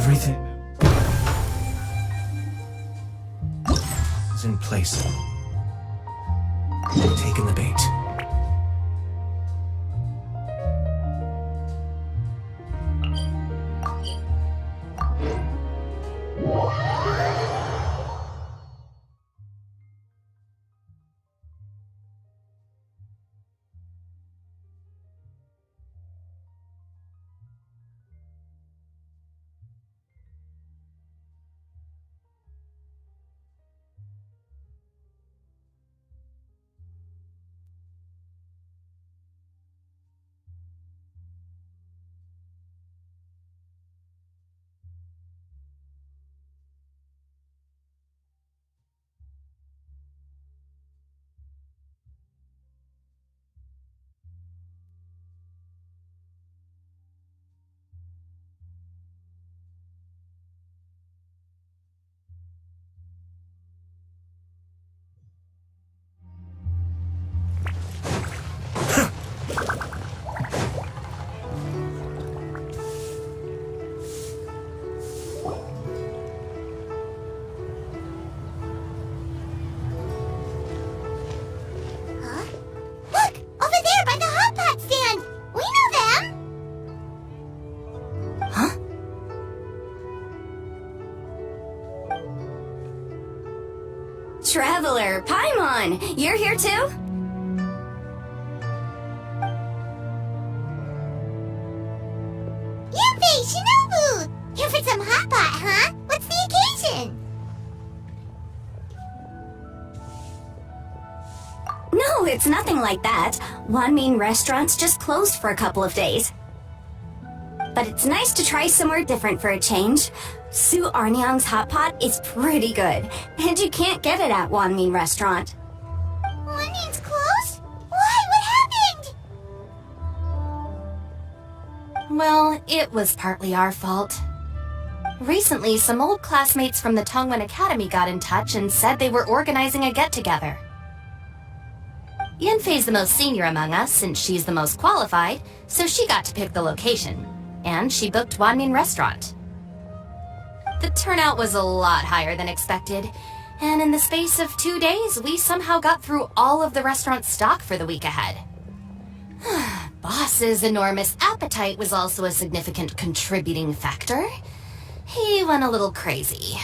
Everything is in place. I've taken the bait. Traveler, Paimon, you're here too? Yuppie, Shinobu! Here for some hot pot, huh? What's the occasion? No, it's nothing like that. Wanmin restaurant's just closed for a couple of days. But it's nice to try somewhere different for a change. Su Arnyang's hot pot is pretty good, and you can't get it at Wanmin restaurant. Wanmin's closed? Why? What happened? Well, it was partly our fault. Recently, some old classmates from the Tongwen Academy got in touch and said they were organizing a get-together. Yanfei's the most senior among us since she's the most qualified, so she got to pick the location. And she booked Wanmin restaurant. The turnout was a lot higher than expected, and in the space of 2 days, we somehow got through all of the restaurant's stock for the week ahead. Boss's enormous appetite was also a significant contributing factor. He went a little crazy.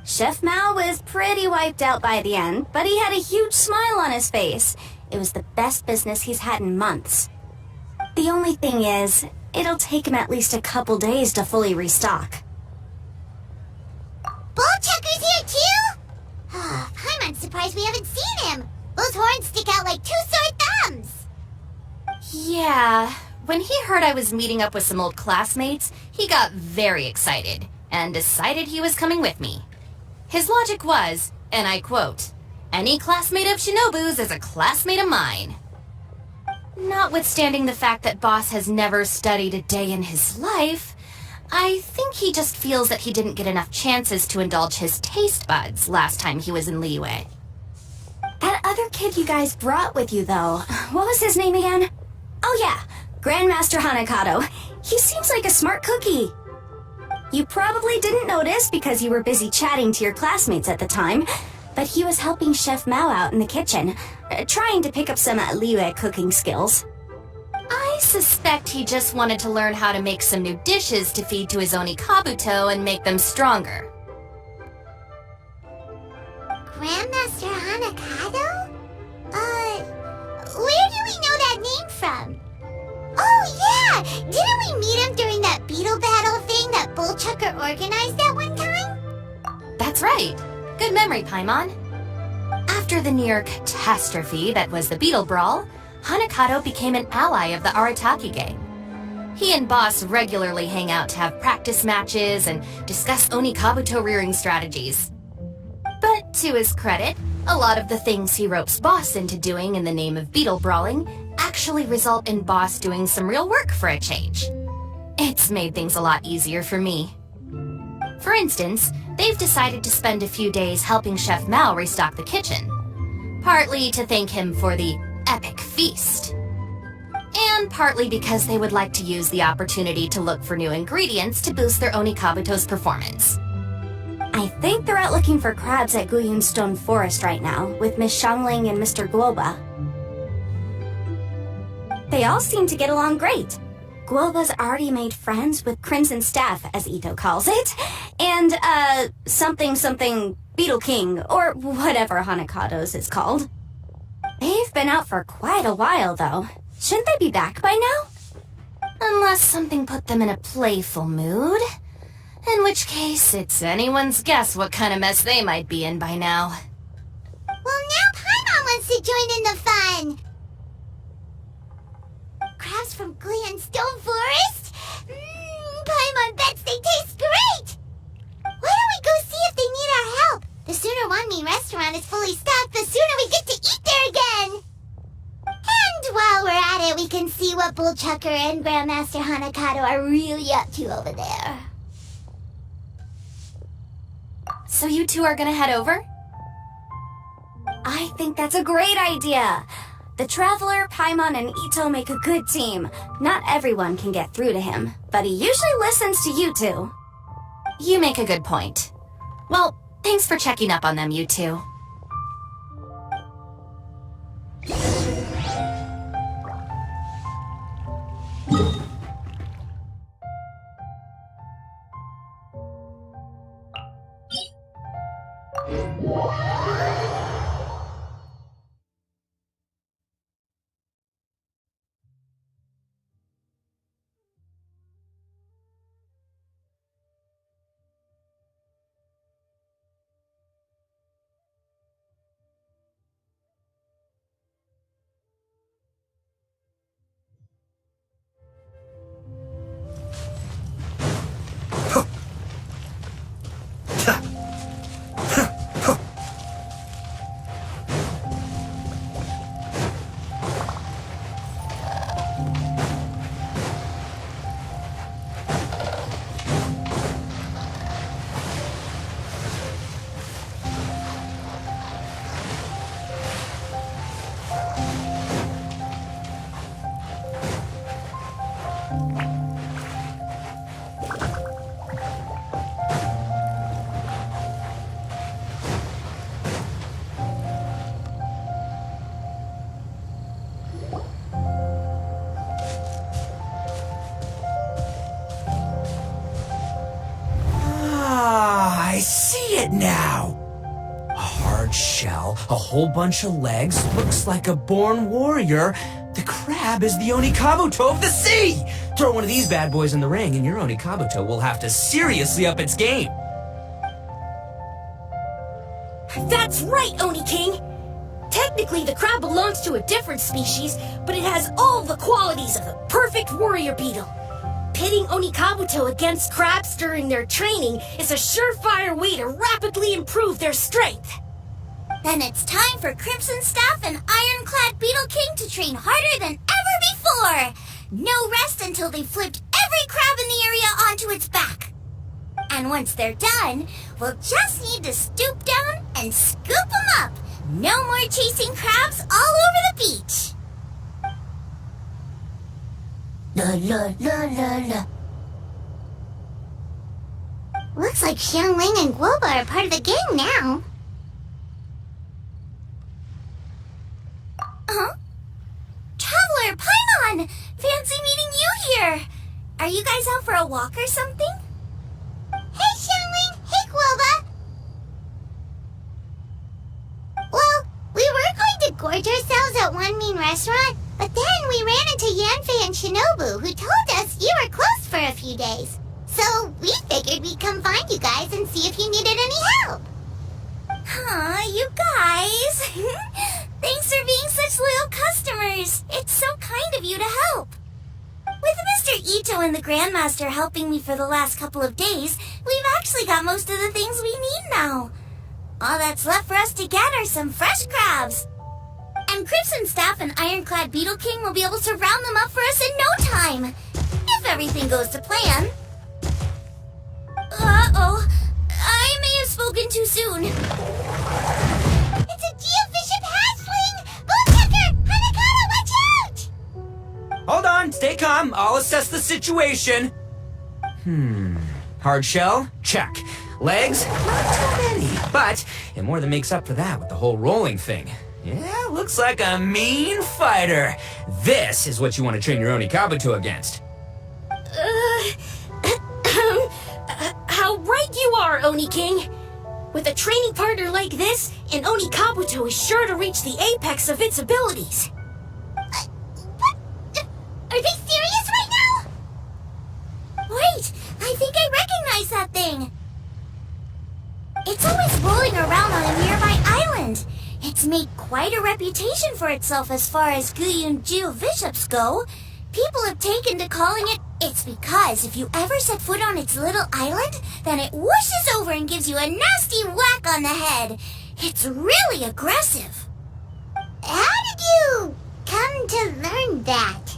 Chef Mao was pretty wiped out by the end, but he had a huge smile on his face. It was the best business he's had in months. The only thing is, it'll take him at least a couple days to fully restock. Bullchucker's here too? Paimon's surprised we haven't seen him. Those horns stick out like two sore thumbs. Yeah, when he heard I was meeting up with some old classmates, he got very excited and decided he was coming with me. His logic was, and I quote, "Any classmate of Shinobu's is a classmate of mine." Notwithstanding the fact that Boss has never studied a day in his life, I think he just feels that he didn't get enough chances to indulge his taste buds last time he was in Liyue. That other kid you guys brought with you, though, what was his name again? Oh yeah, Grandmaster Hanakato. He seems like a smart cookie. You probably didn't notice because you were busy chatting to your classmates at the time, but he was helping Chef Mao out in the kitchen, trying to pick up some Liyue cooking skills. I suspect he just wanted to learn how to make some new dishes to feed to his Oni Kabuto and make them stronger. Grandmaster Hanakato? Where do we know that name from? Oh yeah! Didn't we meet him during that beetle battle thing that Bullchucker organized at one time? That's right. Good memory, Paimon. After the near catastrophe that was the beetle brawl, Hanakato became an ally of the ARATAKI gang. He and Boss regularly hang out to have practice matches and discuss Oni Kabuto rearing strategies. But to his credit, a lot of the things he ropes Boss into doing in the name of beetle brawling actually result in Boss doing some real work for a change. It's made things a lot easier for me. For instance, they've decided to spend a few days helping Chef Mao restock the kitchen, partly to thank him for the epic feast. and partly because they would like to use the opportunity to look for new ingredients to boost their Onikabuto's performance. I think they're out looking for crabs at Guyun Stone Forest right now, with Miss Xiangling and Mr. Guoba. They all seem to get along great. Guoba's already made friends with Crimson Staff, as Ito calls it, and, something Beetle King, or whatever Hanakado's is called. They've been out for quite a while, though. Shouldn't they be back by now? Unless something put them in a playful mood. In which case, it's anyone's guess what kind of mess they might be in by now. Well, now Paimon wants to join in the fun! Crabs from Guyun Stone Forest? Paimon bets they taste great! Why don't we go see if they need our help? The sooner One Mean Restaurant is fully stocked, the sooner we get to eat there again! And while we're at it, we can see what Bullchucker and Grandmaster Hanakado are really up to over there. So you two are gonna head over? I think that's a great idea. The Traveler, Paimon, and Ito make a good team. Not everyone can get through to him, but he usually listens to you two. You make a good point. Well, thanks for checking up on them, you two. I see it now! A hard shell, a whole bunch of legs, looks like a born warrior. The crab is the Onikabuto of the sea! Throw one of these bad boys in the ring and your Onikabuto will have to seriously up its game. That's right, Oni King! Technically, the crab belongs to a different species, but it has all the qualities of a perfect warrior beetle. Pitting Onikabuto against crabs during their training is a surefire way to rapidly improve their strength. Then it's time for Crimson Staff and Ironclad Beetle King to train harder than ever before! No rest until they've flipped every crab in the area onto its back. And once they're done, we'll just need to stoop down and scoop them up. No more chasing crabs all over the beach. La la la la la. Looks like Xiangling and Guoba are part of the gang now. Huh? Traveler, Paimon! Fancy meeting you here! Are you guys out for a walk or something? Hey, Xiangling! Hey, Guoba! Well, we were going to gorge ourselves at One Mean Restaurant, but then we ran into Yanfei and Shinobu, who told us you were closed for a few days. So we figured we'd come find you guys and see if you needed any help. Huh, you guys! Thanks for being such loyal customers. It's so kind of you to help. With Mr. Ito and the Grandmaster helping me for the last couple of days, we've actually got most of the things we need now. All that's left for us to get are some fresh crabs. And Crimson Staff and Ironclad Beetle King will be able to round them up for us in no time. If everything goes to plan. Uh-oh. I may have spoken too soon. It's a geofishing hatchling! Bullchucker! Hanakata, watch out! on, stay calm. I'll assess the situation. Hard shell? Check. Legs? Not too many, but it more than makes up for that with the whole rolling thing. Yeah, looks like a mean fighter. This is what you want to train your Onikabuto against. How right you are, Oni King. With a training partner like this, an Onikabuto is sure to reach the apex of its abilities. What? Are they serious right now? Wait, I think I recognize that thing. It's always rolling around on a nearby island. It's made quite a reputation for itself as far as QUAY bishops go. People have taken to calling it. It's because if you ever set foot on its little island, then it whooshes over and gives you a nasty whack on the head. It's really aggressive. How did you come to learn that?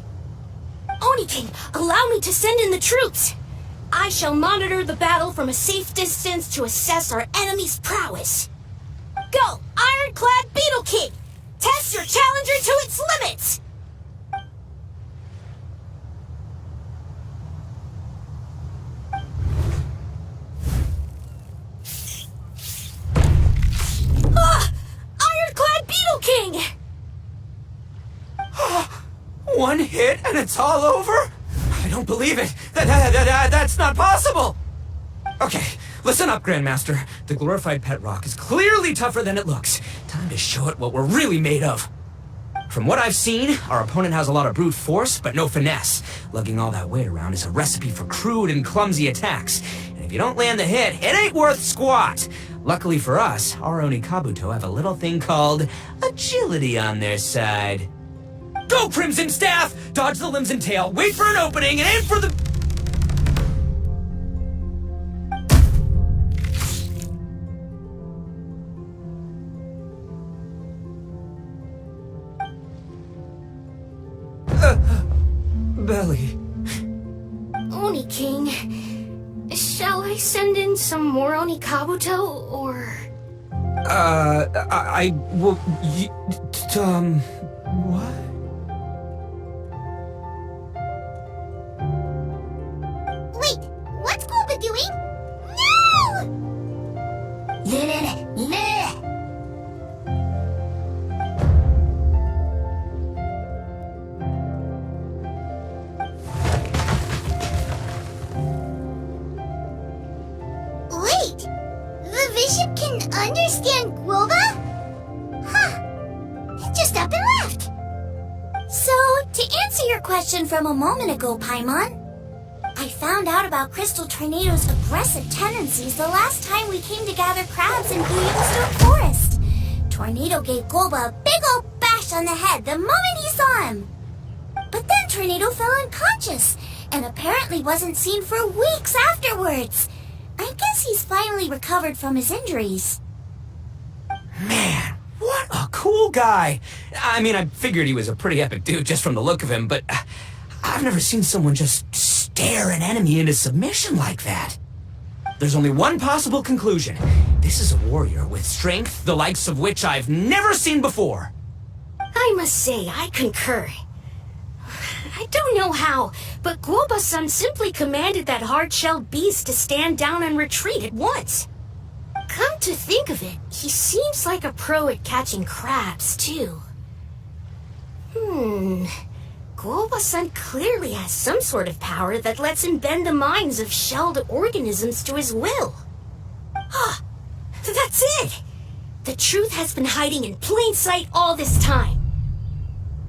Oni King, allow me to send in the troops. I shall monitor the battle from a safe distance to assess our enemy's prowess. Go, Ironclad Beetle King! Test your challenger to its limits! Ironclad Beetle King! One hit and it's all over? I don't believe it. That's not possible. Okay, listen up, Grandmaster. The glorified pet rock is clearly tougher than it looks. Time to show it what we're really made of. From what I've seen, our opponent has a lot of brute force, but no finesse. Lugging all that weight around is a recipe for crude and clumsy attacks. And if you don't land the hit, it ain't worth squat. Luckily for us, our Onikabuto have a little thing called agility on their side. Go, Crimson Staff! Dodge the limbs and tail, wait for an opening, and aim for the... Belly. Oni King, shall I send in some more Onikabuto, or... I will... What? Wait, what's Koba doing? No! Wait, the bishop can understand Guoba? Huh, it just up and left. So, to answer your question from a moment ago, Paimon, I found out about Crystal Tornado's aggressive tendencies the last time we came to gather crabs in Yellowstone Forest. Tornado gave Golba a big old bash on the head the moment he saw him. But then Tornado fell unconscious and apparently wasn't seen for weeks afterwards. I guess he's finally recovered from his injuries. Man, what a cool guy. I mean, I figured he was a pretty epic dude just from the look of him, but I've never seen someone just stare an enemy into submission like that. There's only one possible conclusion. This is a warrior with strength the likes of which I've never seen before. I must say, I concur. I don't know how, but Guoba-san simply commanded that hard-shelled beast to stand down and retreat at once. Come to think of it, he seems like a pro at catching crabs, too. Guoba-san clearly has some sort of power that lets him bend the minds of shelled organisms to his will. Ah, that's it! The truth has been hiding in plain sight all this time.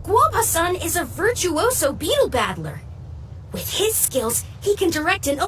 Guoba-san is a virtuoso beetle battler. With his skills, he can direct an